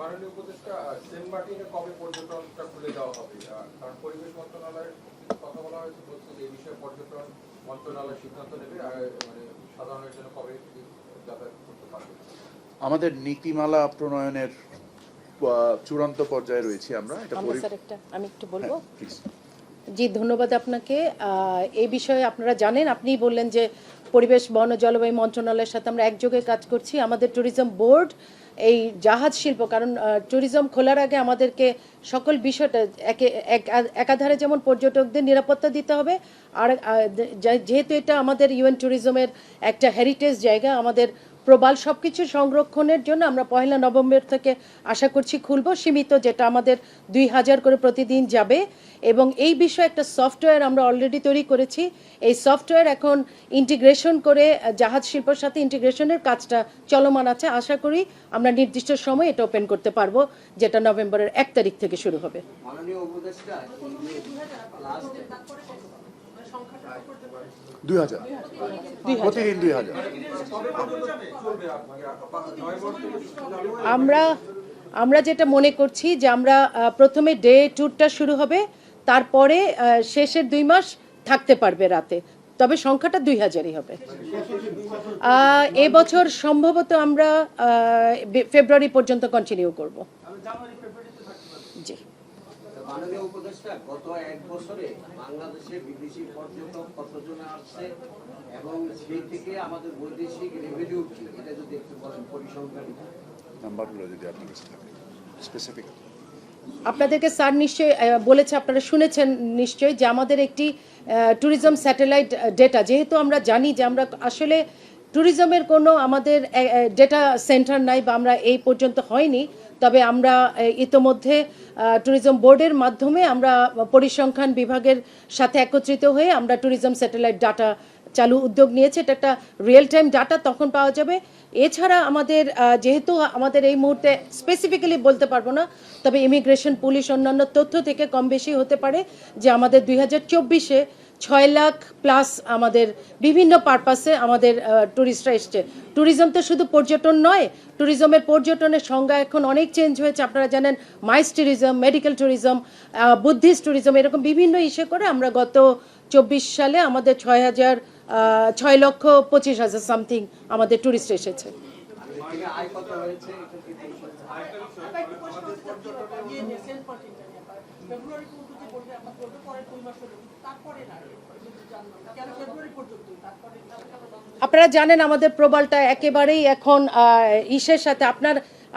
মাননীয় উপদেষ্টা, সেন্ট মার্টিনে কবে পর্যটনটা খুলে দেওয়া হবে? কারণ পরিবেশ মন্ত্রণালয়ের কথা বলা হয়েছে, বলছে যে এই বিষয়ে পর্যটন মন্ত্রণালয় সিদ্ধান্ত নেবে, আর মানে সাধারণের জন্য কবে যাতায়াত করতে পারবে। আমাদের নীতিমালা প্রণয়নের চূড়ান্ত পর্যায়ে রয়েছে আমরা। এটা আমি একটু বলবো। প্লিজ। জি, ধন্যবাদ আপনাকে। এই বিষয়ে আপনারা জানেন, আপনিই বললেন যে পরিবেশ বন ও জলবায়ু মন্ত্রণালয়ের সাথে আমরা একযোগে কাজ করছি। আমাদের ট্যুরিজম বোর্ড এই জাহাজ শিল্প, কারণ ট্যুরিজম খোলার আগে আমাদেরকে সকল বিষয়টা একাধারে যেমন পর্যটকদের নিরাপত্তা দিতে হবে, আর যেহেতু এটা আমাদের ইউএন ট্যুরিজমের একটা হেরিটেজ জায়গা, আমাদের প্রবাল সব কিছু সংরক্ষণের জন্য আমরা 1 নভেম্বর থেকে আশা করছি খুলব, সীমিত যেটা আমাদের 2000 করে প্রতিদিন যাবে। এবং এই বিষয়ে একটা সফটওয়্যার আমরা অলরেডি তৈরি করেছি। এই সফটওয়্যার এখন ইন্টিগ্রেশন করে জাহাজ শিল্পের সাথে ইন্টিগ্রেশনের কাজটা চলমান আছে। আশা করি আমরা নির্দিষ্ট সময় এটা ওপেন করতে পারবো, যেটা নভেম্বরের 1 তারিখ থেকে শুরু হবে। মাননীয় উপদেষ্টা, 2000 প্রতিদিন 2000। আমরা যেটা মনে করছি যে আমরা প্রথমে ডে ট্যুরটা শুরু হবে, তারপরে শেষের 2 মাস থাকতে পারবে রাতে, তবে সংখ্যাটা 2000ই হবে। এবছর সম্ভবত আমরা ফেব্রুয়ারি পর্যন্ত কন্টিনিউ করব। জি। মাননীয় উপদেষ্টা, গত 1 বছরে বাংলাদেশে বিদেশি পর্যটক কতজন আসছে এবং সেই থেকে আমাদের বৈদেশিক রেভিনিউ কি, এটা যদি একটু বলেন পরিসংখ্যান নাম্বারগুলো যদি আপনার কাছে থাকে স্পেসিফিক। আপনাদেরকে স্যার নিশ্চয়ই বলেছে, আপনারা শুনেছেন নিশ্চয়ই, যে আমাদের একটি ট্যুরিজম স্যাটেলাইট ডেটা, যেহেতু আমরা জানি যে আমরা আসলে ট্যুরিজমের কোনো আমাদের ডেটা সেন্টার নাই বা আমরা এই পর্যন্ত হয়নি, তবে আমরা ইতোমধ্যে ট্যুরিজম বোর্ডের মাধ্যমে আমরা পরিসংখ্যান বিভাগের সাথে একত্রিত হয়ে আমরা ট্যুরিজম স্যাটেলাইট ডাটা চালু উদ্যোগ নিয়েছে। এটা একটা রিয়েল টাইম ডাটা তখন পাওয়া যাবে। এছাড়া আমাদের যেহেতু আমাদের এই মুহূর্তে স্পেসিফিক্যালি বলতে পারবো না, তবে ইমিগ্রেশন, পুলিশ, অন্যান্য তথ্য থেকে কম বেশি হতে পারে যে আমাদের 2024-এ 6 লাখ প্লাস আমাদের বিভিন্ন পারপাসে আমাদের ট্যুরিস্টরা এসছে। ট্যুরিজম তো শুধু পর্যটন নয়, পর্যটনের সংজ্ঞা এখন অনেক চেঞ্জ হয়েছে। আপনারা জানেন MICE tourism, medical tourism, Buddhist tourism, এরকম বিভিন্ন ইস্যু করে আমরা গত 24 সালে আমাদের 6,25,000 সামথিং আমাদের ট্যুরিস্ট এসেছে। আপনারা জানেন আমাদের প্রবালটা একেবারেই এখন ইসের সাথে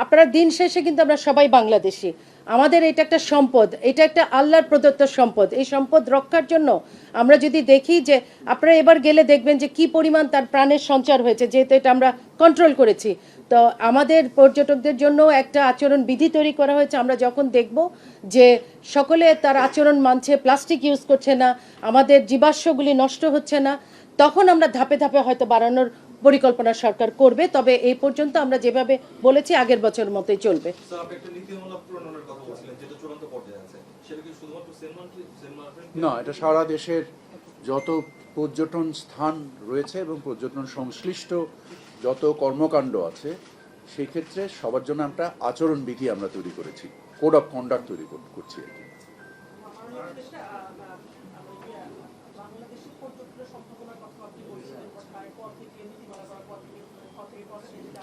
আপনারা দিন শেষে কিন্তু আমরা সবাই বাংলাদেশি। আমাদের এটা একটা সম্পদ, এটা একটা আল্লাহর প্রদত্ত সম্পদ। এই সম্পদ রক্ষার জন্য আমরা যদি দেখি যে আপনারা এবার গেলে দেখবেন যে কি পরিমাণ তার প্রাণের সঞ্চার হয়েছে, যেহেতু এটা আমরা কন্ট্রোল করেছি। তো আমাদের পর্যটকদের জন্য একটা আচরণ বিধি তৈরি করা হয়েছে। আমরা যখন দেখব যে সকলে তার আচরণ মানছে, প্লাস্টিক ইউজ করছে না, আমাদের জীবাশ্মগুলি নষ্ট হচ্ছে না, তখন আমরা ধাপে ধাপে হয়তো বাড়ানোর পরিকল্পনা সরকার করবে। তবে এই পর্যন্ত আমরা যেভাবে বলেছি আগের বছর মতোই চলবে। না, এটা সারা দেশের যত পর্যটন স্থান রয়েছে এবং পর্যটন সংশ্লিষ্ট যত কর্মকাণ্ড আছে, সেই ক্ষেত্রে সবার জন্য একটা আচরণবিধি আমরা তৈরি করেছি, কোড অফ কন্ডাক্ট তৈরি করছি আর কি।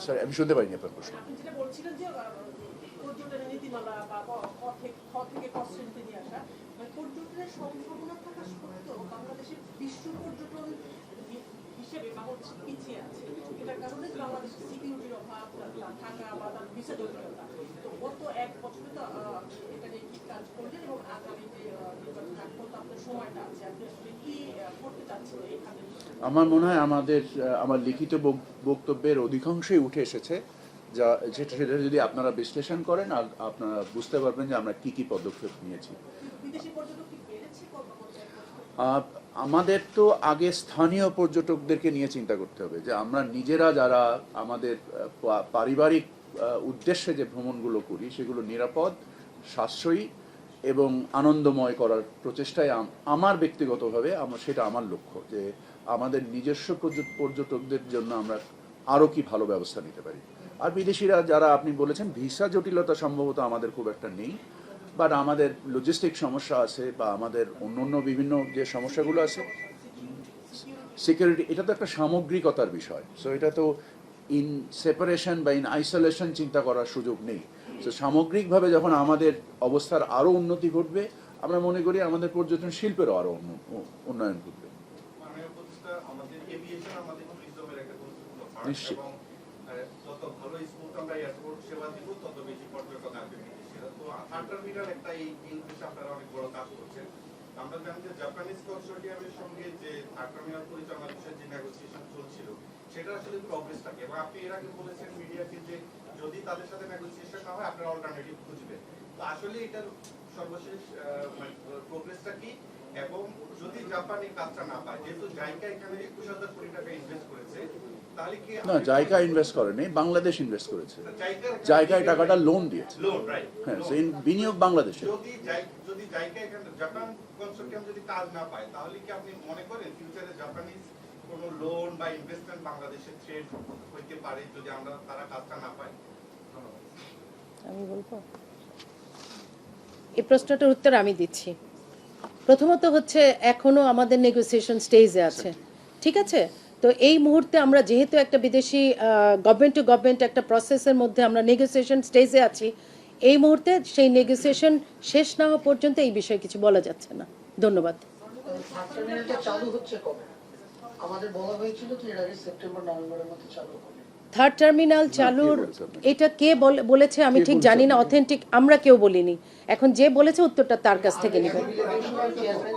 স্যার, আমি শুনতে পাইনি আপনার প্রশ্ন। আমার মনে হয় আমার লিখিত বক্তব্যের অধিকাংশই উঠে এসেছে, সেটা যদি আপনারা বিশ্লেষণ করেন আর আপনারা বুঝতে পারবেন যে আমরা কি পদক্ষেপ নিয়েছি। আমাদের তো আগে স্থানীয় পর্যটকদেরকে নিয়ে চিন্তা করতে হবে, যে আমরা নিজেরা যারা আমাদের পারিবারিক উদ্দেশ্যে যে ভ্রমণগুলো করি সেগুলো নিরাপদ, সাশ্রয়ী এবং আনন্দময় করার প্রচেষ্টায় আমার ব্যক্তিগতভাবে সেটা আমার লক্ষ্য, যে আমাদের নিজস্ব পর্যটকদের জন্য আমরা আরও কি ভালো ব্যবস্থা নিতে পারি। আর বিদেশিরা যারা আপনি বলেছেন ভিসা জটিলতা সম্ভবত আমাদের খুব একটা নেই, বাট আমাদের লজিস্টিক সমস্যা আছে বা আমাদের অন্য বিভিন্ন যে সমস্যাগুলো আছে, সিকিউরিটি, এটা তো একটা সামগ্রিকতার বিষয়। সো এটা তো ইন সেপারেশন বা ইন আইসোলেশন চিন্তা করার সুযোগ নেই। সো সামগ্রিকভাবে যখন আমাদের অবস্থার আরও উন্নতি ঘটবে, আমরা মনে করি আমাদের পর্যটন শিল্পেরও আরও উন্নয়ন ঘটবে। মাননীয় উপদেষ্টা, আমাদের এভিয়েশন আমাদের ট্যুরিজমের একটা গুরুত্বপূর্ণ পার্ট নিশ্চয়ই। এবং যত ভালো স্মুথ আমরা এয়ারপোর্ট সেবা দিব তত বেশি পর্যটক আসবে বিদেশিরা। তো থার্ড টার্মিনাল একটা এই উদ্দেশ্যে আপনারা অনেক বড় কাজ করছেন। আমরা জানি যে জাপানিজ কনসোর্টিয়ামের সঙ্গে যে থার্ড টার্মিনাল পরিচালনার বিষয়ে যে নেগোসিয়েশন চলছিল সেটা আসলে প্রগ্রেসটা কি, এবং আপনি এর আগে বলেছেন মিডিয়াকে যে যদি তাদের সাথে নেগোসিয়েশন না হয় আপনারা অল্টারনেটিভ খুঁজবেন। তো আসলে এটার সর্বশেষ প্রোগ্রেসটা কি, এবং যদি জাপানি কাজটা না পায়, যেহেতু জাইকা এখানে 21,000 কোটি টাকা ইনভেস্ট করেছে, তাহলে কি না, জায়গা ইনভেস্ট করেনি, বাংলাদেশ ইনভেস্ট করেছে। জায়গায় টাকাটা লোন দিয়েছে। Loan, right. হ্যাঁ, সেই বিনিয়োগ বাংলাদেশে। যদি জাইকা এখানে জাপান কনসোর্টিয়াম যদি কাজ না পায়, তাহলে কি আপনি মনে করেন ফিউচারে জাপানিজ কোনো লোন বা ইনভেস্টমেন্ট বাংলাদেশে থ্রেট হইতে পারে যদি আমরা তারা কাজটা না পাই? আমি বলবো, এই প্রশ্নটার উত্তর আমি দিচ্ছি। প্রথমত হচ্ছে এখনো আমাদের নেগোসিয়েশন স্টেজে আছে, ঠিক আছে? তো এই মুহূর্তে আমরা যেহেতু একটা বিদেশি গভর্নমেন্ট টু গভর্নমেন্ট একটা প্রসেসের মধ্যে আমরা নেগোসিয়েশন স্টেজে আছি, এই মুহূর্তে সেই নেগোসিয়েশন শেষ না হওয়া পর্যন্ত এই বিষয়ে কিছু বলা যাচ্ছে না। ধন্যবাদ। টার্মিনালটা চালু হচ্ছে কবে? আমাদের বলা হয়েছিল যে এর আগে সেপ্টেম্বর নভেম্বরের মধ্যে চালু হবে। থার্ড টার্মিনাল চালুর বলেছে আপনাকে? এটা কে বলেছে আমি কে ঠিক বলছে জানি না, আপনাকে? অথেন্টিক আমরা কেউ বলিনি। এখন যে বলেছে উত্তরটা তার কাছ থেকে নেবেন। চেয়ারম্যান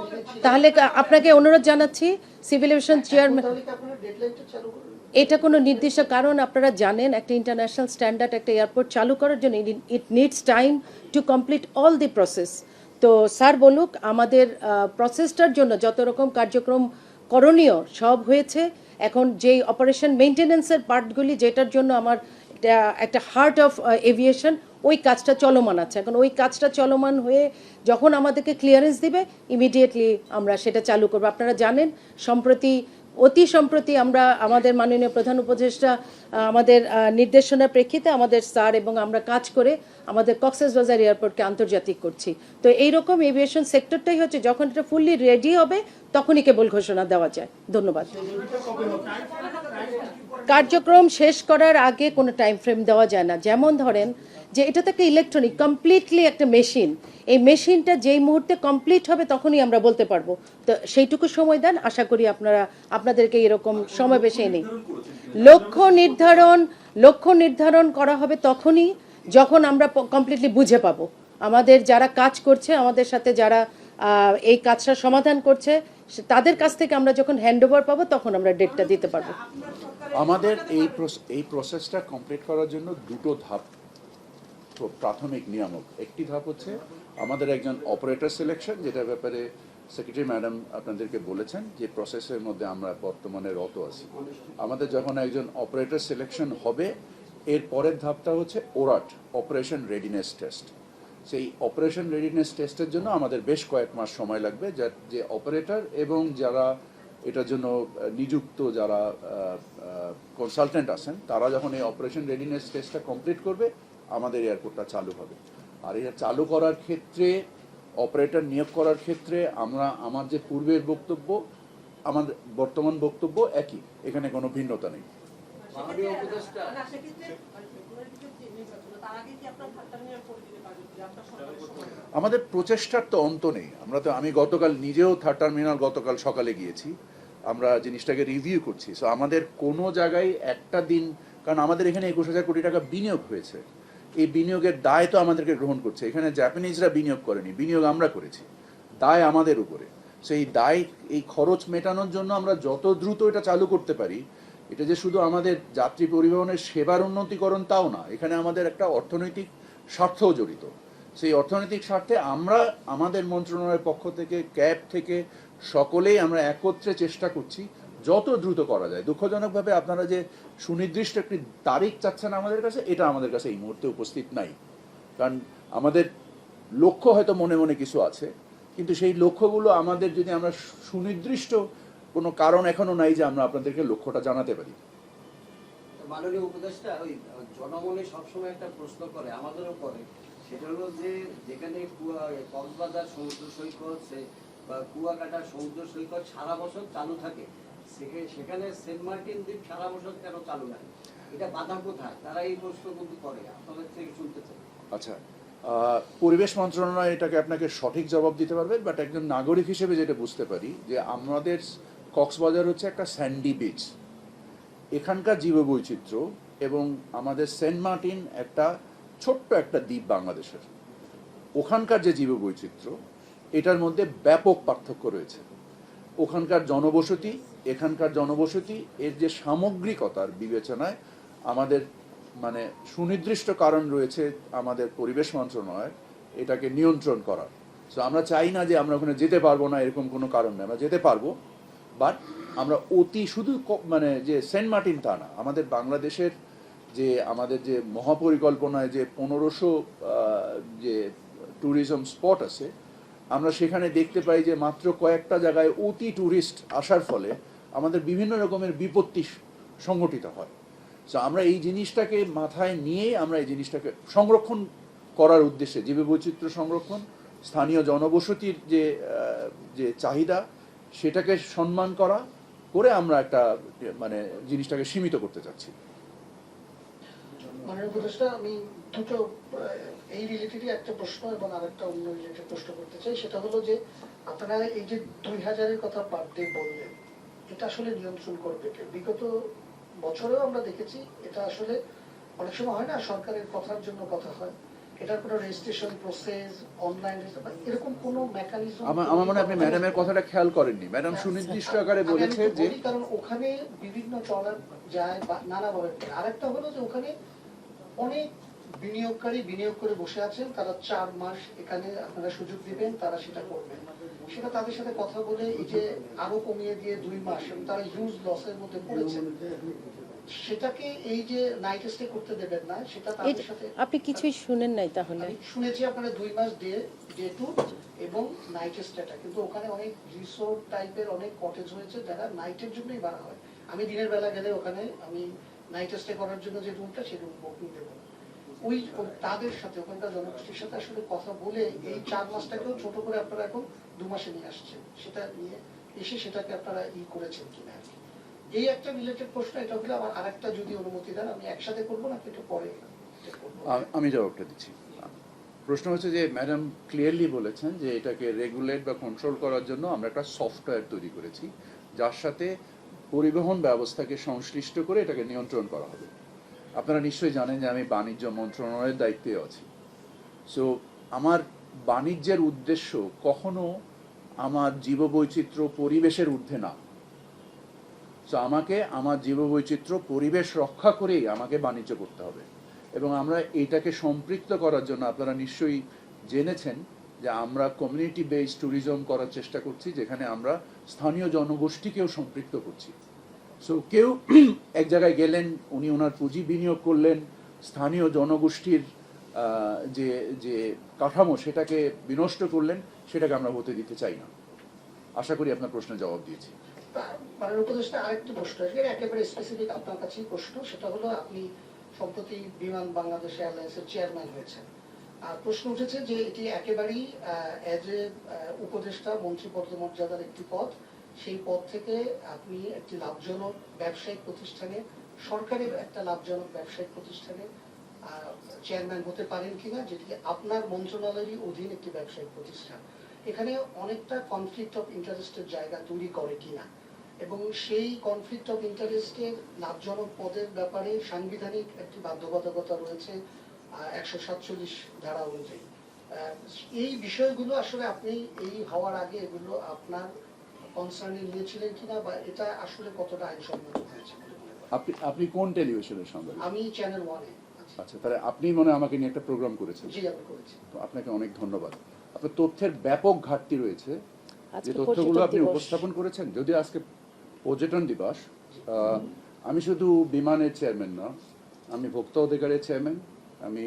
যিনি ছিলেন, তাহলে আপনাকে অনুরোধ জানাচ্ছি, সিভিল এভিয়েশন চেয়ারম্যান, তাহলে কি আপনারা ডেডলাইনটা চালু করবেন? এটা কোনো নির্দিষ্ট কারণ আপনারা জানেন, একটা ইন্টারন্যাশনাল স্ট্যান্ডার্ড একটা এয়ারপোর্ট চালু করার জন্য it needs time to complete all the process. তো স্যার বলুক, আমাদের প্রসেসটার জন্য যত রকম কার্যক্রম করণীয় সব হয়েছে। এখন যেই অপারেশন মেইনটেনেন্সের পার্টগুলি, যেটার জন্য আমার একটা হার্ট অফ এভিয়েশন, ওই কাজটা চলমান আছে। এখন ওই কাজটা চলমান হয়ে যখন আমাদেরকে ক্লিয়ারেন্স দিবে, ইমিডিয়েটলি আমরা সেটা চালু করবো। আপনারা জানেন অতি সম্প্রতি আমরা আমাদের মাননীয় প্রধান উপদেষ্টা আমাদের নির্দেশনার প্রেক্ষিতে আমাদের স্যার এবং আমরা কাজ করে আমাদের কক্সবাজার এয়ারপোর্টকে আন্তর্জাতিক করছি। তো এইরকম এভিয়েশন সেক্টরটাই হচ্ছে, যখন এটা ফুললি রেডি হবে তখনই কেবল ঘোষণা দেওয়া যায়। ধন্যবাদ। কার্যক্রম শেষ করার আগে কোনো টাইম ফ্রেম দেওয়া যায় না। যেমন ধরেন যে এটা তো একটা ইলেকট্রনিক কমপ্লিটলি একটা মেশিন, এই মেশিনটা যেই মুহূর্তে কমপ্লিট হবে তখনই আমরা বলতে পারবো। তো সেইটুকু সময় দেন, আশা করি আপনাদেরকে এরকম সময় বেশি নেই। লক্ষ্য নির্ধারণ করা হবে তখনই যখন আমরা কমপ্লিটলি বুঝে পাবো। আমাদের যারা কাজ করছে, আমাদের সাথে যারা এই কাজটা সমাধান করছে, তাদের কাছ থেকে আমরা যখন হ্যান্ডওভার পাবো তখন আমরা ডেটটা দিতে পারবো। আমাদের এই প্রসেসটা কমপ্লিট করার জন্য দুটো ধাপ প্রাথমিক নিয়ামক। একটি ধাপ হচ্ছে আমাদের একজন অপারেটর সিলেকশন, যেটার ব্যাপারে সেক্রেটারি ম্যাডাম আপনাদেরকে বলেছেন যে প্রসেসের মধ্যে আমরা বর্তমানে রত আছি। আমাদের যখন একজন অপারেটর সিলেকশন হবে, এর পরের ধাপটা হচ্ছে ওরাট, অপারেশন রেডিনেস টেস্ট। সেই অপারেশন রেডিনেস টেস্টের জন্য আমাদের বেশ কয়েক মাস সময় লাগবে, যে অপারেটর এবং যারা এটার জন্য নিযুক্ত যারা কনসালটেন্ট আছেন, তারা যখন এই অপারেশন রেডিনেস টেস্টটা কমপ্লিট করবে, আমাদের এয়ারপোর্টটা চালু হবে। আর এটা চালু করার ক্ষেত্রে, অপারেটর নিয়োগ করার ক্ষেত্রে আমার যে পূর্বের বক্তব্য, আমাদের বর্তমান বক্তব্য একই, এখানে কোনো ভিন্নতা নেই। মাননীয় উপদেষ্টা, আমাদের প্রচেষ্টার তো অন্ত নেই। আমি গতকাল নিজেও থার্ড টার্মিনাল গতকাল সকালে গিয়েছি, আমরা জিনিসটাকে রিভিউ করছি। সো আমাদের কোনো জায়গায় একটা দিন, কারণ আমাদের এখানে 21,000 কোটি টাকা বিনিয়োগ হয়েছে, এই বিনিয়োগের দায় তো আমাদেরকে গ্রহণ করছে। এখানে জাপানিজরা বিনিয়োগ করেনি, বিনিয়োগ আমরা করেছি, দায় আমাদের উপরে। সেই দায়, এই খরচ মেটানোর জন্য আমরা যত দ্রুত এটা চালু করতে পারি। এটা যে শুধু আমাদের যাত্রী পরিবহনের সেবার উন্নতিকরণ তাও না, এখানে আমাদের একটা অর্থনৈতিক স্বার্থও জড়িত। সেই অর্থনৈতিক স্বার্থে আমরা আমাদের মন্ত্রণালয়ের পক্ষ থেকে, ক্যাব থেকে সকলেই আমরা একত্রে চেষ্টা করছি যত দ্রুত করা যায়। দুঃখজনকভাবে আপনারা যে সুনির্দিষ্ট একটি তারিখ চাচ্ছেন আমাদের কাছে, এটা আমাদের কাছে এই মুহূর্তে উপস্থিত নাই। কারণ আমাদের লক্ষ্য হয়তো মনে মনে কিছু আছে, কিন্তু সেই লক্ষ্যগুলো আমাদের যদি আমরা সুনির্দিষ্ট কোনো কারণ এখনো নাই যে আমরা আপনাদেরকে লক্ষ্যটা জানাতে পারি। মাননীয় উপদেষ্টা, ওই জনমনে সবসময় একটা প্রশ্ন করে, আমাদেরও করে, সেটা হলো যে যেখানে কক্সবাজার সমুদ্র সৈকত বা কুয়াকাটা সমুদ্র সৈকত সারা বছর চালু থাকে, সেখানে সেন্ট মার্টিন দ্বীপ সারা বছর কেন চালু নাই? এটা বাধা কোথায়? তারা এই প্রশ্ন কিন্তু করে, আপনাদের থেকে শুনতে চাই। আচ্ছা, পরিবেশ মন্ত্রণালয় এটাকে আপনাকে সঠিক জবাব দিতে পারবে, বাট একজন নাগরিক হিসেবে যেটা বুঝতে পারি যে আমাদের কক্সবাজার হচ্ছে একটা স্যান্ডি বিচ, এখানকার জীববৈচিত্র্য এবং আমাদের সেন্ট মার্টিন একটা ছোট্ট একটা দ্বীপ বাংলাদেশের, ওখানকার যে জীববৈচিত্র্য এটার মধ্যে ব্যাপক পার্থক্য রয়েছে। ওখানকার জনবসতি, এখানকার জনবসতি, এর যে সামগ্রিকতার বিবেচনায় আমাদের মানে সুনির্দিষ্ট কারণ রয়েছে আমাদের পরিবেশ মন্ত্রণালয় এটাকে নিয়ন্ত্রণ করার। সো আমরা চাই না যে আমরা ওখানে যেতে পারবো না, এরকম কোনো কারণ নেই, আমরা যেতে পারবো, বাট আমরা অতি শুধু মানে যে সেন্ট মার্টিন তা না, আমাদের বাংলাদেশের যে আমাদের যে মহাপরিকল্পনায় যে 1500 যে ট্যুরিজম স্পট আছে, আমরা সেখানে দেখতে পাই যে মাত্র কয়েকটা জায়গায় অতি ট্যুরিস্ট আসার ফলে আমাদের বিভিন্ন রকমের বিপত্তি সংঘটিত হয়। সো আমরা এই জিনিসটাকে মাথায় নিয়ে আমরা এই জিনিসটাকে সংরক্ষণ করার উদ্দেশ্যে, জীববৈচিত্র্য সংরক্ষণ, স্থানীয় জনবসতির যে যে চাহিদা সেটাকে সম্মান করা করে আমরা একটা মানে জিনিসটাকে সীমিত করতে চাচ্ছি। মাননীয় উপদেষ্টা, আমি দুটো এই রিলেটেডই একটা প্রশ্ন এবং আরেকটা অন্য রিলেটেড প্রশ্ন করতে চাই। সেটা হলো যে আপনারা এই যে 2000-এর কথা পার ডে বললেন, এটা আসলে নিয়ন্ত্রণ করবে কে? বিগত বছরেও আমরা দেখেছি এটা আসলে অনেক সময় হয় না, সরকারের কথার জন্য কথা হয়, এটার কোনো রেজিস্ট্রেশন প্রসেস, অনলাইন এরকম কোনো মেকানিজম। আমার মনে হয় আপনি ম্যাডামের কথাটা খেয়াল করেননি। ম্যাডাম সুনির্দিষ্ট আকারে বলেছে যে কারণ ওখানে বিভিন্ন চলার যায় নানাভাবে। আরেকটা হলো যে ওখানে অনেক বিনিয়োগকারী বিনিয়োগ করে বসে আছেন, তারা 4 মাস এখানে আপনারা সুযোগ দিবেন, তারা সেটা করবেন। সেটা তাদের সাথে কথা বলে এই যে আরো কমিয়ে দিয়ে 2 মাস, এবং তারা হিউজ লসের মধ্যে পড়েছেন, সেটাকে এই যে নাইট স্টে করতে দেবেন না, সেটা তাদের সাথে আপনি কিছুই শুনেন নাই তাহলে? আমি শুনেছি আপনারা 2 মাস ডে ট্যুর এবং নাইট স্টেটা, কিন্তু ওখানে অনেক রিসোর্ট টাইপের অনেক কটেজ হয়েছে যারা নাইটের জন্যই বাড়া হয়। আমি দিনের বেলা গেলে ওখানে আমি নাইট স্টে করার জন্য যে রুমটা, সেই রুম বুকিং দেবো। ওই তাদের সাথে, ওখানকার জনগোষ্ঠীর সাথে আসলে কথা বলে এই 4 মাসটাকেও ছোট করে আপনারা এখন 2 মাসে নিয়ে আসছেন, সেটা নিয়ে এসে সেটাকে আপনারা করেছেন কিনা। এই একটা রিলেটেড প্রশ্ন। এটা হলে আমার আরেকটা যদি অনুমতি দেন, আমি একসাথে করবো না একটু পরে করবো? আমি জবাবটা দিচ্ছি। প্রশ্ন হচ্ছে যে ম্যাডাম ক্লিয়ারলি বলেছেন যে এটাকে রেগুলেট বা কন্ট্রোল করার জন্য আমরা একটা সফটওয়্যার তৈরি করেছি, যার সাথে পরিবহন ব্যবস্থাকে সংশ্লিষ্ট করে এটাকে নিয়ন্ত্রণ করা হবে। আপনারা নিশ্চয়ই জানেন যে আমি বাণিজ্য মন্ত্রণালয়ের দায়িত্বে আছি। সো আমার বাণিজ্যের উদ্দেশ্য কখনো আমার জীববৈচিত্র্য পরিবেশের ঊর্ধ্বে না। সো আমাকে আমার জীববৈচিত্র্য পরিবেশ রক্ষা করেই আমাকে বাণিজ্য করতে হবে। এবং আমরা এইটাকে সম্পৃক্ত করার জন্য আপনারা নিশ্চয়ই জেনেছেন যে আমরা কমিউনিটি বেসড ট্যুরিজম করার চেষ্টা করছি, যেখানে আমরা স্থানীয় জনগোষ্ঠীকেও সম্পৃক্ত করছি। সো কেউ এক জায়গায় গেলেন, উনি ওনার পুঁজি বিনিয়োগ করলেন, স্থানীয় জনগোষ্ঠীর যে যে কাঠামো সেটাকে বিনষ্ট করলেন, সেটাকে আমরা হতে দিতে চাই না। আশা করি আপনার প্রশ্নের জবাব দিয়েছি। মাননীয় উপদেষ্টা, আরেকটি প্রশ্ন আসবে, একেবারে স্পেসিফিক আপনার কাছেই প্রশ্ন। সেটা হলো আপনি সম্প্রতি বিমান বাংলাদেশ এয়ারলাইন্সের চেয়ারম্যান হয়েছেন। আর প্রশ্ন উঠেছে যে এটি একেবারেই এজ এ উপদেষ্টা মন্ত্রী পদমর্যাদার একটি পদ, সেই পদ থেকে আপনি একটি লাভজনক ব্যবসায়িক প্রতিষ্ঠানে, সরকারের একটা লাভজনক ব্যবসায়িক প্রতিষ্ঠানে চেয়ারম্যান হতে পারেন কিনা, যেটি আপনার মন্ত্রণালয়েরই অধীন একটি ব্যবসায়িক প্রতিষ্ঠান। এখানে অনেকটা কনফ্লিক্ট অফ ইন্টারেস্টের জায়গা তৈরি করে কিনা, এবং সেই কনফ্লিক্ট অফ ইন্টারেস্টের লাভজনক পদের ব্যাপারে সাংবিধানিক একটি বাধ্যবাধকতা রয়েছে 147 ধারা অনুযায়ী। এই বিষয়গুলো আসলে আপনি এই হওয়ার আগে এগুলো আপনার কনসার্নে নিয়েছিলেন কিনা, বা এটা আসলে কতটা আইনসম্মত হয়েছে? আপনি কোন টেলিভিশনের সঙ্গে? আমি চ্যানেল 1-এ। আচ্ছা, তাহলে আপনি মনে হয় আমাকে নিয়ে একটা প্রোগ্রাম করেছেন। জি, আমি করেছি। তো আপনাকে অনেক ধন্যবাদ। আপনার তথ্যের ব্যাপক ঘাটতি রয়েছে, যে তথ্যগুলো আপনি উপস্থাপন করেছেন। যদিও আজকে পর্যটন দিবস, আমি শুধু বিমানের চেয়ারম্যান না, আমি ভোক্তা অধিকারের চেয়ারম্যান, আমি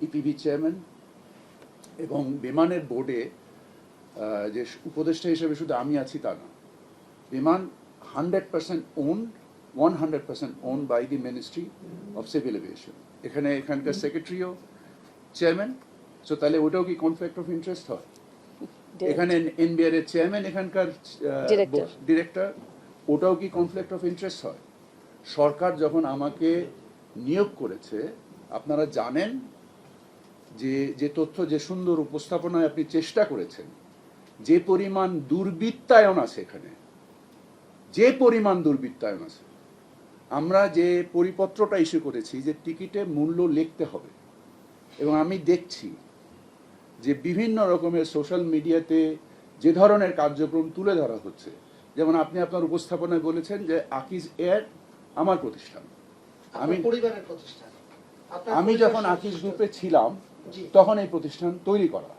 ইপিবি চেয়ারম্যান, এবং বিমানের বোর্ডে যে উপদেষ্টা হিসেবে শুধু আমি আছি তা না। বিমান 100% owned 100% owned by the Ministry of Civil Aviation. এখানকার সেক্রেটারিও চেয়ারম্যান, সো তাহলে ওটাও কি কনফ্লিক্ট অফ ইন্টারেস্ট হয়? এখানে এনবিআর এর চেয়ারম্যান এখানকার Director. ডিরেক্টর, ওটাও কি কনফ্লিক্ট অফ ইন্টারেস্ট হয়? সরকার যখন আমাকে নিয়োগ করেছে, আপনারা জানেন যে তথ্য, যে সুন্দর উপস্থাপনায় আপনি চেষ্টা করেছেন, যে পরিমাণ দুর্বৃত্তায়ন আছে এখানে, যে পরিমাণ দুর্বৃত্তায়ন আছে, আমরা যে পরিপত্রটা ইস্যু করেছি যে টিকিটে মূল্য লিখতে হবে, এবং আমি দেখছি যে বিভিন্ন রকমের সোশ্যাল মিডিয়াতে যে ধরনের কার্যক্রম তুলে ধরা হচ্ছে, যেমন আপনি আপনার উপস্থাপনায় বলেছেন যে আকিজ এয়ার আমার প্রতিষ্ঠান। আমি আপনার পরিবারের প্রতিষ্ঠান। আপনার আমি পরিবার যখন সদস্য। আকিজ গ্রুপে ছিলাম জি। তখন এই প্রতিষ্ঠান তৈরি করা।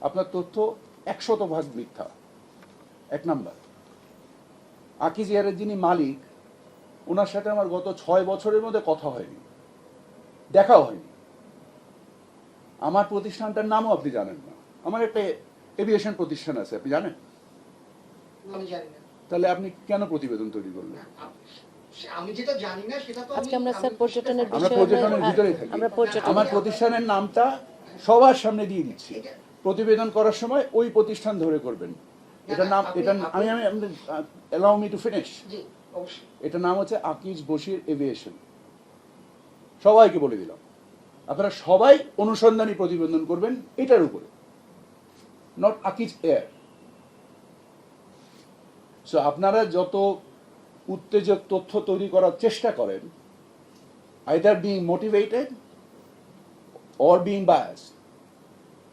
আপনার তথ্য 100% মিথ্যা। এক নাম্বার, আকিজ এয়ারের যিনি মালিক, ওনার সাথে আমার গত 6 বছরের মধ্যে কথা হয়নি, দেখাও হয়নি। আমার প্রতিষ্ঠানটার নামও আপনি জানেন না। আমার একটা এভিয়েশন প্রতিষ্ঠান আছে, আপনি জানেন? আমি জানি না। তাহলে আপনি কেন প্রতিবেদন তৈরি করলেন? আমি যেটা জানি না সেটা তো আজকে আমরা স্যার পর্যটনের আমরা বিষয়ে পর্যটনের ভিতরেই থাকি। আমরা পর্যটন আমার প্রতিষ্ঠানের নামটা সবার সামনে দিয়ে দিচ্ছি। প্রতিবেদন করার সময় ওই প্রতিষ্ঠান ধরে করবেন। এটা নাম, এটা আমি allow me to finish. জি, অবশ্যই। এটা নাম হচ্ছে আকিজ বশির এভিয়েশন। সবাইকে বলে দিলাম, আপনারা সবাই অনুসন্ধানী প্রতিবেদন করবেন এটার উপরে, নট আকিজ এয়ার। সো আপনারা যত উত্তেজক তথ্য তৈরি করার চেষ্টা করেন, either being motivated or being biased,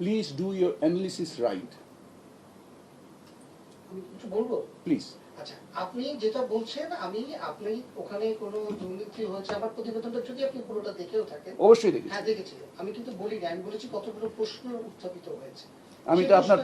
please do your analysis right. আমি কিছু বলবো? Please. আচ্ছা, আপনি যেটা বলছেন, আপনি ওখানে কোনো দুর্নীতি হয়েছে, আমার প্রতিবেদনটা যদি আপনি পুরোটা দেখেও থাকেন। অবশ্যই দেখেছি। হ্যাঁ, দেখেছি। আমি কিন্তু বলিনি, আমি বলেছি কতগুলো প্রশ্ন উত্থাপিত হয়েছে। আমি তো আপনার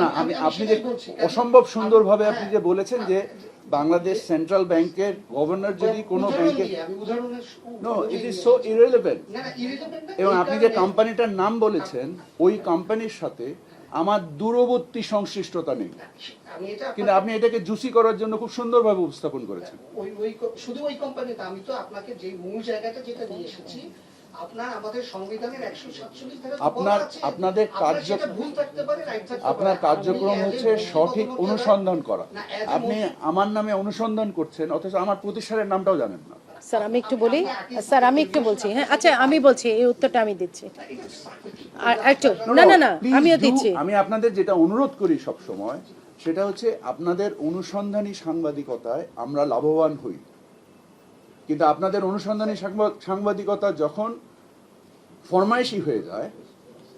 আপনি যে সেটাই বলছি। অসম্ভব সুন্দরভাবে আপনি যে হ্যাঁ, বলেছেন যে বাংলাদেশ সেন্ট্রাল ব্যাংকের গভর্নর যদি কোনো উদাহরণ ব্যাংকে, দিয়ে, আমি উদাহরণের no, it is so irrelevant. না, irrelevant না, এবং এই আপনি যে কারণে- কোম্পানিটার নাম বলেছেন, ওই কোম্পানির সাথে আমার দূরবর্তী সংশ্লিষ্টতা নেই, আমি এটা কিন্তু আপনি এটাকে জুসি করার জন্য খুব সুন্দরভাবে উপস্থাপন করেছেন। শুধু ওই কোম্পানিতে, আমি তো আপনাকে যে মূল জায়গাটা যেটা নিয়ে এসেছি, আপনার আমাদের সংবিধানের 147 ধারা তো বলা আছে, আপনাদের আপনার সেটা ভুল থাকতে পারে, right থাকতে পারে। আপনার কার্যক্রম আপনি as a হচ্ছে মন্ত্রী সঠিক পদমর্যাদায়- অনুসন্ধান করা। না, as a আপনি মন্ত্রী- আমার নামে অনুসন্ধান করছেন, অথচ আমার প্রতিষ্ঠানের নামটাও জানেন না। স্যার আমি একটু বলি, স্যার আমি একটু বলছি, হ্যাঁ আচ্ছা আমি বলছি, এই উত্তরটা আমি দিচ্ছি। আর একটু না না না Please আমিও do- দিচ্ছি। আমি আপনাদের যেটা অনুরোধ করি সব সময়, সেটা হচ্ছে আপনাদের অনুসন্ধানী সাংবাদিকতায় আমরা লাভবান হই, কিন্তু আপনাদের অনুসন্ধানী সাংবাদিকতা যখন ফরমাইশি হয়ে যায়,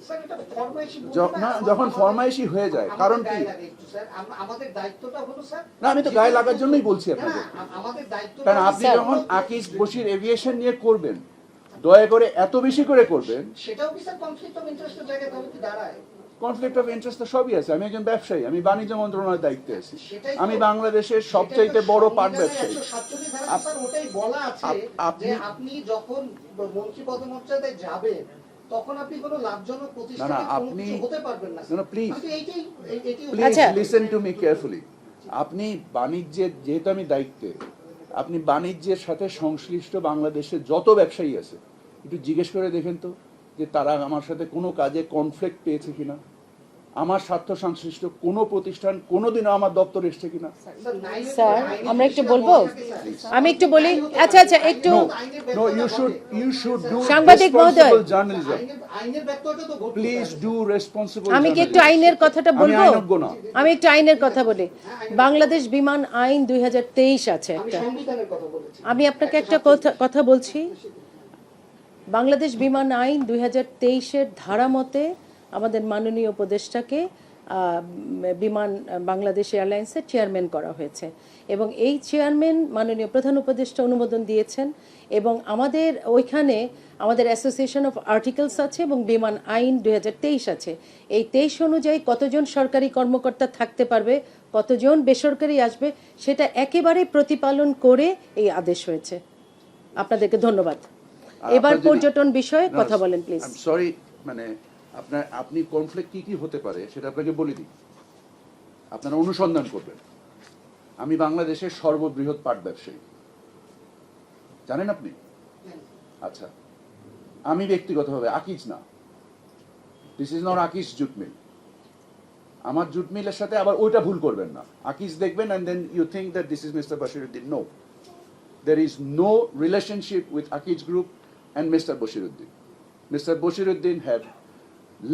স্যার, এটা ফরমাইশি বলবো না, যখন ফরমাইশি হয়ে যায়, আমাদের কারণ কি? গায়ে লাগে একটু, স্যার। আমাদের দায়িত্বটা হলো, স্যার, না, আমি তো গায়ে লাগার জন্যই বলছি না, আপনাদের। আমাদের দায়িত্বটা কারণ হলো- আপনি স্যার। যখন আকিজ বশির এভিয়েশন নিয়ে করবেন, দয়া করে এত বেশি করে করবেন। সেটাও কি স্যার কনফ্লিক্ট অফ ইন্টারেস্টের জায়গায় তাহলে কি দাঁড়ায়? কনফ্লিক্ট অফ ইন্টারেস্ট তো সবই আছে। আমি একজন ব্যবসায়ী, আমি বাণিজ্য মন্ত্রণালয়ের দায়িত্বে আছি। সেটাই তো- আমি বাংলাদেশের সবচাইতে বড় পাট ব্যবসায়ী। 147 ধারা স্যার ওটাই বলা আছে যে আপনি যখন মন্ত্রী পদমর্যাদায় যাবেন, তখন আপনি কোনো লাভজনক প্রতিষ্ঠানে না, কোনো আপনি- কিছু হতে পারবেন না। না, please. আমি তো এইটাই প্লিজ আচ্ছা। Listen to me carefully. আপনি বাণিজ্যের, যেহেতু আমি দায়িত্বে, আপনি বাণিজ্যের সাথে সংশ্লিষ্ট বাংলাদেশের যত ব্যবসায়ী আছে, একটু জিজ্ঞেস করে দেখেন তো যে তারা আমার সাথে কোনো কাজে কনফ্লিক্ট পেয়েছে কিনা, আমার স্বার্থ সংশ্লিষ্ট কোনো প্রতিষ্ঠান কোনোদিনও আমার দপ্তরে এসছে কিনা। স্যার আমরা একটু বলবো, আমি একটু বলি। আচ্ছা আচ্ছা একটু No, you should do সাংবাদিক মহোদয়। responsible journalism. আইনের ব্যত্যয়টা তো ঘটবে। Please do responsible আমি কি একটু journalism. আইনের কথাটা আমি বলবো? আইনজ্ঞ না। আমি একটু আইনের কথা বলি। বাংলাদেশ বিমান আইন 2023 আছে আমি একটা। সংবিধানের কথা বলেছি। আমি আপনাকে একটা কথা বলছি। বাংলাদেশ বিমান আইন 2023-এর ধারা মতে আমাদের মাননীয় উপদেষ্টাকে বিমান বাংলাদেশ এয়ারলাইন্সের চেয়ারম্যান করা হয়েছে, এবং এই চেয়ারম্যান মাননীয় প্রধান উপদেষ্টা অনুমোদন দিয়েছেন, এবং আমাদের ওইখানে আমাদের অ্যাসোসিয়েশন অফ আর্টিকেলস আছে এবং বিমান আইন 2023 আছে। এই 23 অনুযায়ী কতজন সরকারি কর্মকর্তা থাকতে পারবে, কতজন বেসরকারি আসবে, সেটা একেবারে প্রতিপালন করে এই আদেশ হয়েছে। আপনাদেরকে ধন্যবাদ। এবার পর্যটন বিষয়ে কথা বলেন প্লিজ। সরি, মানে আপনি কনফ্লিক্ট কি হতে পারে সেটা আপনাকে বলে দিই, আপনারা অনুসন্ধান করবেন। আমি বাংলাদেশের সর্ববৃহৎ পাট ব্যবসায়ী, জানেন আপনি? আচ্ছা, আমি ব্যক্তিগতভাবে আকিজ না, this is not Akij jute mill. আমার জুট মিলের সাথে আবার ওইটা ভুল করবেন না, আকিজ দেখবেন and then you think that this is mister Bashiruddin. No, there is no relationship with Akij Group and Mr. Boshiruddin. Mr. Boshiruddin have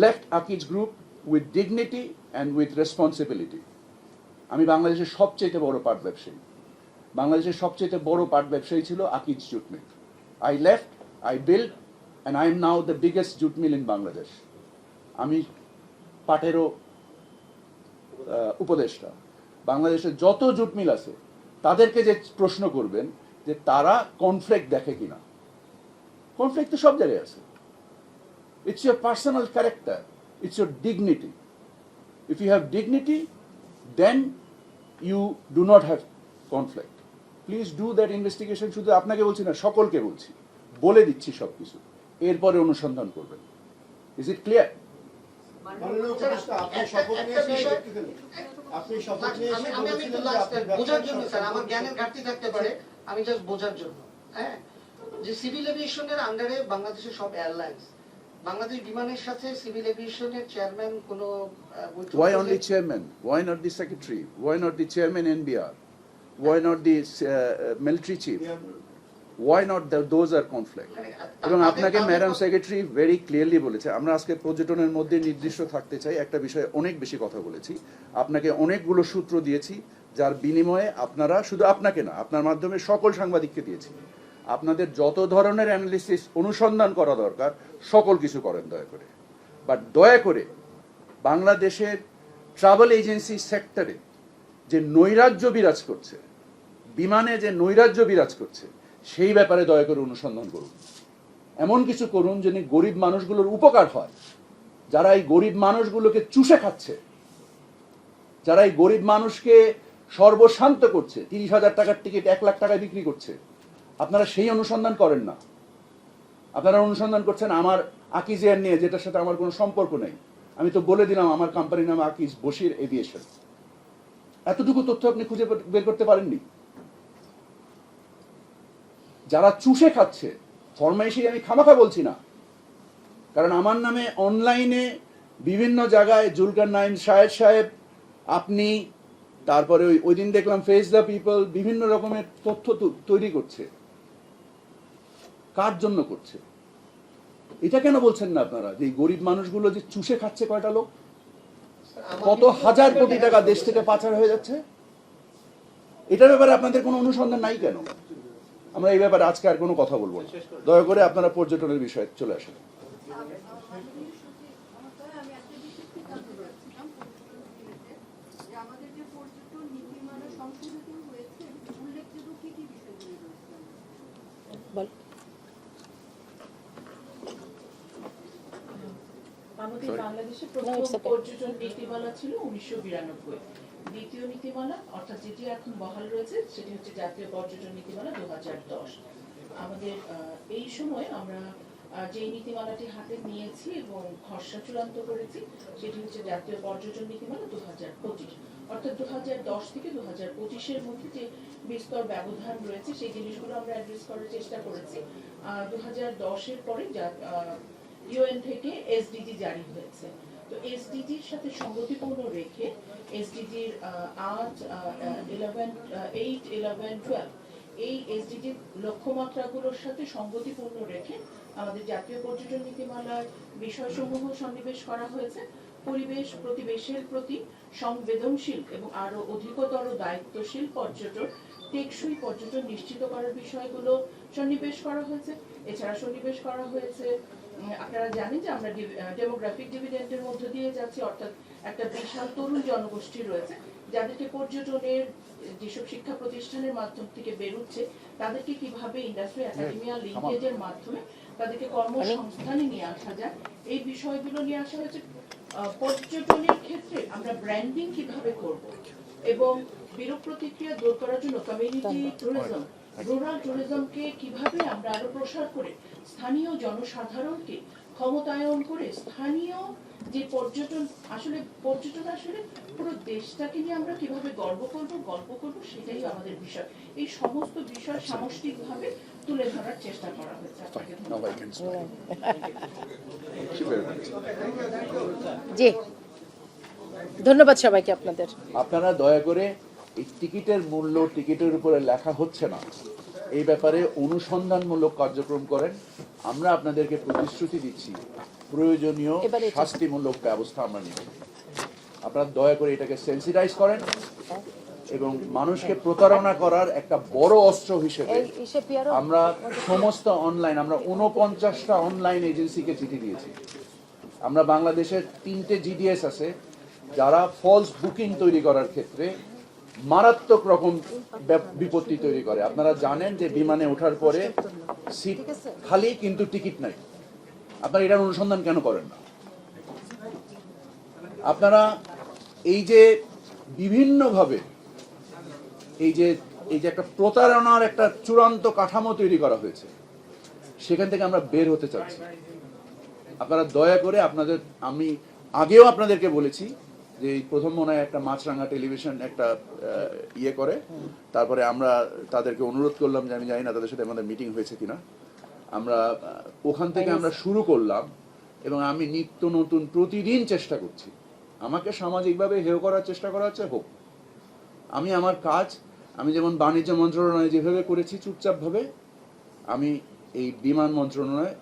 left Akij Group with dignity and with responsibility. আমি বাংলাদেশের সবচেয়ে বড় পাট ব্যবসায়ী, বাংলাদেশের সবচেয়ে বড় পাট ব্যবসায়ী ছিল Akij jute mill. I left, I built, and I am now the biggest jute mill in Bangladesh. আমি পাটেরও উপদেষ্টা। বাংলাদেশের যত জুট মিল আছে তাদেরকে যে প্রশ্ন করবেন যে তারা কনফ্লিক্ট দেখে কিনা, কনফ্লিক্ট তো সব জায়গায় আছে। It's your personal character, it's your dignity. If you have dignity then you do not have conflict. Please do that investigation. শুধু আপনাকে বলছি না, সকলকে বলছি, বলে দিচ্ছি সব কিছু, এরপরে অনুসন্ধান করবেন। Is it clear? মাননীয় উপদেষ্টা, আপনি শপথ নিয়েছেন, আপনি শপথ নিয়েছেন বলেছিলেন যে আপনি বোঝার জন্য স্যার, আমার জ্ঞানের ঘাটতি থাকতে পারে, আমি জাস্ট বোঝার জন্য। হ্যাঁ, যে সিভিল এভিয়েশনের আন্ডারে বাংলাদেশের সব এয়ারলাইন্স, বাংলাদেশ বিমানের সাথে সিভিল এভিয়েশনের চেয়ারম্যান কোনো বৈঠক Why করলে- only chairman? Why not the secretary? Why not the chairman NBR? Why not the military chief? Why not those are conflict? এবং আপনাকে ম্যাডাম সেক্রেটারি ভেরি ক্লিয়ারলি বলেছে, আমরা আজকে পর্যটনের মধ্যে নির্দিষ্ট থাকতে চাই, একটা বিষয়ে অনেক বেশি কথা বলেছি, আপনাকে অনেকগুলো সূত্র দিয়েছি, যার বিনিময়ে আপনারা, শুধু আপনাকে না, আপনার মাধ্যমে সকল সাংবাদিককে দিয়েছি, আপনাদের যত ধরনের অ্যানালিসিস অনুসন্ধান করা দরকার সকল কিছু করেন দয়া করে। বাট দয়া করে বাংলাদেশের ট্রাভেল এজেন্সি সেক্টরে যে নৈরাজ্য বিরাজ করছে, বিমানে যে নৈরাজ্য বিরাজ করছে, সেই ব্যাপারে দয়া করে অনুসন্ধান করুন। এমন কিছু করুন যেন গরিব মানুষগুলোর উপকার হয়, যারা এই গরিব মানুষগুলোকে চুষে খাচ্ছে, যারা এই গরিব মানুষকে সর্বশান্ত করছে, 30,000 টাকার টিকিট 1 লাখ টাকায় বিক্রি করছে, আপনারা সেই অনুসন্ধান করেন না। আপনারা অনুসন্ধান করছেন আমার আকিজ এয়ার নিয়ে, যেটার সাথে আমার কোনো সম্পর্ক নেই। আমি তো বলে দিলাম আমার কোম্পানির নাম আকিজ বশির এভিয়েশন। এতটুকু তথ্য আপনি খুঁজে বের করতে পারেননি? যারা চুষে খাচ্ছে, ফরমাইশি আমি খামাখা বলছি না, কারণ আমার নামে অনলাইনে বিভিন্ন জায়গায় জুলকার নাইন শাহেদ সাহেব, আপনি, তারপরে ওই দিন দেখলাম ফেস দ্য পিপল বিভিন্ন রকমের তথ্য তৈরি করছে। কার জন্য করছে? এটা কেন বলছেন না আপনারা যে এই গরিব মানুষগুলো যে চুষে খাচ্ছে কয়টা লোক, কত হাজার কোটি টাকা দেশ থেকে পাচার হয়ে যাচ্ছে, এটার ব্যাপারে আপনাদের কোনো অনুসন্ধান নাই কেন? আমরা এই ব্যাপারে আজকে আর কোনো কথা বলবো না, দয়া করে আপনারা পর্যটনের বিষয়ে চলে আসেন। আমাদের বাংলাদেশে No, প্রথম it's okay. পর্যটন নীতিমালা ছিল 1992। দ্বিতীয় নীতিমালা, অর্থাৎ যেটি এখন বহাল রয়েছে, সেটি হচ্ছে জাতীয় পর্যটন নীতিমালা 2010। আমাদের এই সময় আমরা যে নীতিমালাটি হাতে নিয়েছি এবং খসড়া চূড়ান্ত করেছি, সেটি হচ্ছে জাতীয় পর্যটন নীতিমালা 2025। অর্থাৎ 2010 থেকে 2025-এর মধ্যে যে বিস্তর ব্যবধান রয়েছে, সেই জিনিসগুলো আমরা অ্যাড্রেস করার চেষ্টা করেছি। 2010-এর পরে ইউএন থেকে এসডিজি জারি হয়েছে। তো এসডিজির সাথে সঙ্গতিপূর্ণ রেখে এসডিজির 8, 11, 12 এই এসডিজির লক্ষ্যমাত্রাগুলোর সাথে সঙ্গতিপূর্ণ রেখে আমাদের জাতীয় পর্যটন নীতিমালার বিষয়সমূহ সন্নিবেশ করা হয়েছে। পরিবেশ প্রতিবেশের প্রতি সংবেদনশীল এবং আরো অধিকতর দায়িত্বশীল পর্যটন, টেকসই পর্যটন নিশ্চিত করার বিষয়গুলো সন্নিবেশ করা হয়েছে। এছাড়া সন্নিবেশ করা হয়েছে, আপনারা জানেন যে আমরা ডেমোগ্রাফিক ডিভিডেন্ডের মধ্য দিয়ে যাচ্ছি, অর্থাৎ একটা বিশাল তরুণ জনগোষ্ঠী রয়েছে যাদেরকে পর্যটনের যেসব শিক্ষা প্রতিষ্ঠানের মাধ্যম থেকে বেরোচ্ছে, তাদেরকে কিভাবে ইন্ডাস্ট্রি একাডেমিয়া লিঙ্কেজের মাধ্যমে তাদেরকে কর্মসংস্থানে নিয়ে আসা যায়, এই বিষয়গুলো নিয়ে আসা হয়েছে। পর্যটনের ক্ষেত্রে আমরা ব্র্যান্ডিং কিভাবে করব এবং বিরূপ প্রতিক্রিয়া দূর করার জন্য কমিউনিটি ট্যুরিজম, রুরাল ট্যুরিজমকে কিভাবে আমরা আরো প্রসার করে স্থানীয় জনসাধারণকে ক্ষমতায়ন করে স্থানীয় যে পর্যটন, আসলে পর্যটন আসলে পুরো দেশটাকে নিয়ে আমরা কিভাবে গল্প করব, সেটাই আমাদের বিষয়। এই সমস্ত বিষয় সামষ্টিকভাবে তুলে ধরার চেষ্টা করা হয়েছে। আপনাকে Now I can stop. Thank you very much. জি, ধন্যবাদ সবাইকে আপনাদের। আপনারা দয়া করে এই টিকিটের মূল্য টিকিটের উপরে লেখা হচ্ছে না এই ব্যাপারে অনুসন্ধানমূলক কার্যক্রম করেন। আমরা আপনাদেরকে প্রতিশ্রুতি দিচ্ছি প্রয়োজনীয় এবারে এটা- শাস্তিমূলক ব্যবস্থা আমরা নেব। আপনারা দয়া করে এটাকে সেন্সিটাইজ করেন এবং মানুষকে প্রতারণা করার একটা বড় অস্ত্র হিসেবে এই ইসে পিয়ারো আমরা সমস্ত অনলাইন আমরা 49টা অনলাইন এজেন্সিকে চিঠি দিয়েছি। আমরা বাংলাদেশের 3টে জিডিএস আছে যারা ফলস বুকিং তৈরি করার ক্ষেত্রে মারাত্মক রকম বিপত্তি তৈরি করে। আপনারা জানেন যে বিমানে ওঠার পরে সিট খালি কিন্তু টিকিট নাই। আপনারা এটার অনুসন্ধান কেন করেন না? আপনারা এই যে বিভিন্নভাবে এই যে একটা প্রতারণার একটা চূড়ান্ত কাঠামো তৈরি করা হয়েছে, সেখান থেকে আমরা বের হতে চাচ্ছি। আপনারা দয়া করে আপনাদের, আমি আগেও আপনাদেরকে বলেছি যে এই প্রথম মনে হয় একটা মাছরাঙা টেলিভিশন একটা ইয়ে করে, তারপরে আমরা তাদেরকে অনুরোধ করলাম যে আমি জানি না তাদের সাথে আমাদের মিটিং হয়েছে কিনা, আমরা ওখান থেকে আমরা শুরু করলাম এবং আমি নিত্য নতুন প্রতিদিন চেষ্টা করছি। আমাকে সামাজিকভাবে হেয় করার চেষ্টা করা হচ্ছে, হোক। আমি আমার কাজ, আমি যেমন বাণিজ্য মন্ত্রণালয়ে যেভাবে করেছি চুপচাপভাবে, আমি এই বিমান মন্ত্রণালয়ে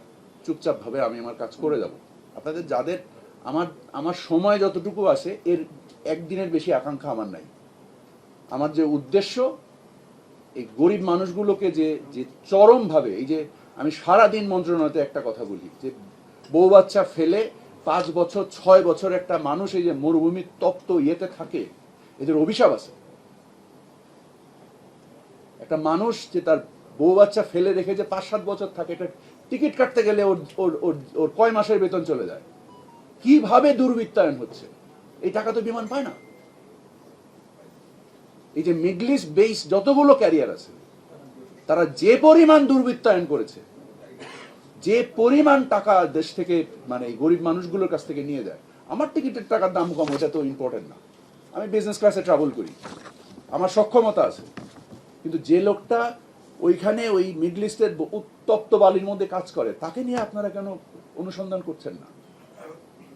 চুপচাপভাবে আমি আমার কাজ করে যাব। আপনাদের যাদের আমার সময় যতটুকু আছে এর একদিনের বেশি আকাঙ্ক্ষা আমার নাই। আমার যে উদ্দেশ্য এই গরিব মানুষগুলোকে যে চরমভাবে, এই যে আমি সারাদিন মন্ত্রণালয়তে একটা কথা বলি যে বউ বাচ্চা ফেলে 5 বছর 6 বছর একটা মানুষ এই যে মরুভূমির তপ্ত ইয়েতে থাকে, এদের অভিশাপ আছে। একটা মানুষ যে তার বউ বাচ্চা ফেলে রেখে যে 5-7 বছর থাকে, এটা টিকিট কাটতে গেলে ওর কয় মাসের বেতন চলে যায়। কিভাবে দুর্বৃত্তায়ন হচ্ছে? এই টাকা তো বিমান পায় না। এই যে মিডল ইস্ট বেস যতগুলো ক্যারিয়ার আছে তারা যে পরিমাণ দুর্বৃত্তায়ন করেছে, যে পরিমাণ টাকা দেশ থেকে মানে এই গরিব মানুষগুলোর কাছ থেকে নিয়ে যায়। আমার টিকিটের টাকার দাম কম, ওটা তো ইম্পর্টেন্ট না। আমি বিজনেস ক্লাসে ট্রাভেল করি, আমার সক্ষমতা আছে। কিন্তু যে লোকটা ওইখানে ওই মিডল ইস্টের উত্তপ্ত বালির মধ্যে কাজ করে, তাকে নিয়ে আপনারা কেন অনুসন্ধান করছেন না?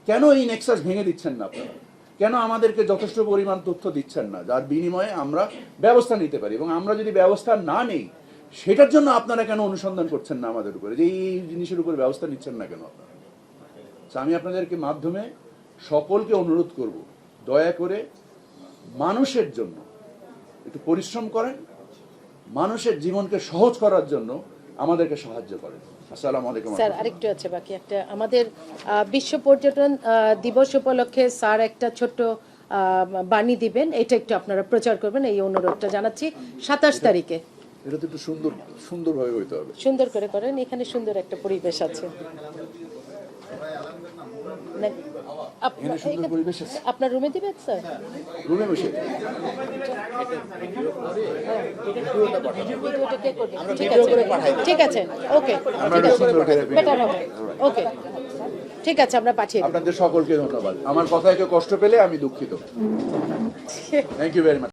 কেন এই নেক্সাস ভেঙে দিচ্ছেন না আপনারা? কেন আমাদেরকে যথেষ্ট পরিমাণ তথ্য দিচ্ছেন না যার বিনিময়ে আমরা ব্যবস্থা নিতে পারি? এবং আমরা যদি ব্যবস্থা না নেই, সেটার জন্য আপনারা কেন অনুসন্ধান করছেন না আমাদের উপরে, যে এই জিনিসের উপরে ব্যবস্থা নিচ্ছেন না কেন আপনারা? আমি আপনাদেরকে মাধ্যমে সকলকে অনুরোধ করব, দয়া করে মানুষের জন্য একটু পরিশ্রম করেন, মানুষের জীবনকে সহজ করার জন্য আমাদেরকে সাহায্য করেন। আসসালামু আলাইকুম। স্যার আরেকটু আছে বাকি একটা, আমাদের বিশ্ব পর্যটন দিবস উপলক্ষে স্যার একটা ছোট্ট বাণী দিবেন, এটা একটু আপনারা প্রচার করবেন, এই অনুরোধটা জানাচ্ছি। 27 তারিখে এটা তো একটু সুন্দরভাবে হইতে হবে। সুন্দর করে করেন, এখানে সুন্দর একটা পরিবেশ আছে। এখানে সুন্দর পরিবেশ আছে। আপনার রুমে দিবেন স্যার? রুমে বসে ভিডিওটা কে করবে? ঠিক আছে, ওকে, আমরা ঠিক আছে, সুন্দর করে বেটার হবে। ওকে, ঠিক আছে, আমরা পাঠিয়ে দিই। আপনাদের সকলকে ধন্যবাদ। আমার কথায় কেউ কষ্ট পেলে আমি দুঃখিত। Thank you very much.